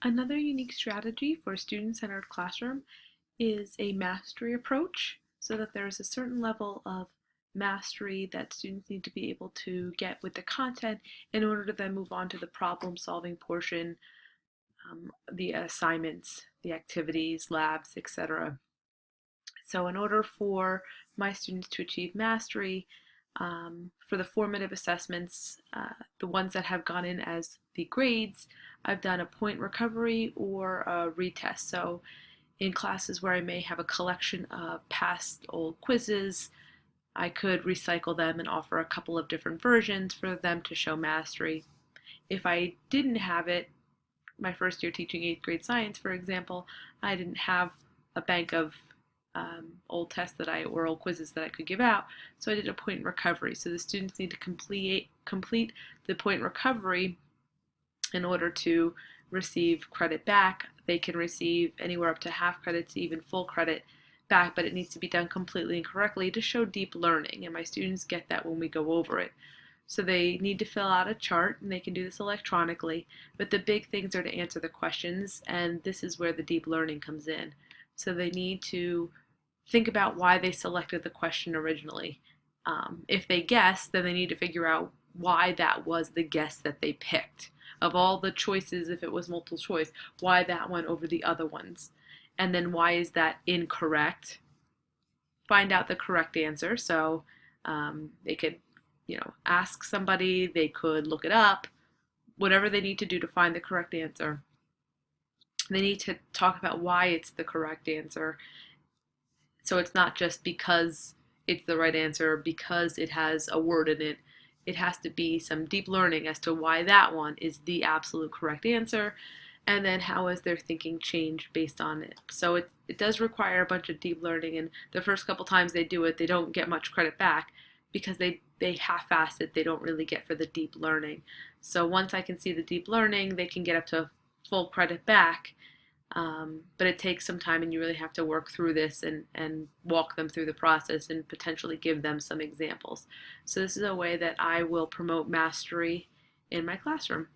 Another unique strategy for a student-centered classroom is a mastery approach, so that there's a certain level of mastery that students need to be able to get with the content in order to then move on to the problem-solving portion, the assignments, the activities, labs, etc. So in order for my students to achieve mastery, for the formative assessments, the ones that have gone in as the grades, I've done a point recovery or a retest. So in classes where I may have a collection of past old quizzes, I could recycle them and offer a couple of different versions for them to show mastery. If I didn't have it, my first year teaching 8th grade science, for example, I didn't have a bank of old tests or old quizzes that I could give out. So I did a point recovery. So the students need to complete the point recovery in order to receive credit back. They can receive anywhere up to half credit to even full credit back, but it needs to be done completely and correctly to show deep learning. And my students get that when we go over it. So they need to fill out a chart, and they can do this electronically, but the big things are to answer the questions, and this is where the deep learning comes in. So they need to think about why they selected the question originally. If they guess, then they need to figure out why that was the guess that they picked. Of all the choices, if it was multiple choice, why that one over the other ones. And then why is that incorrect? Find out the correct answer. So they could, ask somebody, they could look it up, whatever they need to do to find the correct answer. They need to talk about why it's the correct answer. So it's not just because it's the right answer, because it has a word in it. It has to be some deep learning as to why that one is the absolute correct answer, and then how has their thinking changed based on it. So it does require a bunch of deep learning, and the first couple times they do it, they don't get much credit back because they half-ass it. They don't really get for the deep learning. So once I can see the deep learning, they can get up to full credit back. But it takes some time, and you really have to work through this and walk them through the process and potentially give them some examples. So this is a way that I will promote mastery in my classroom.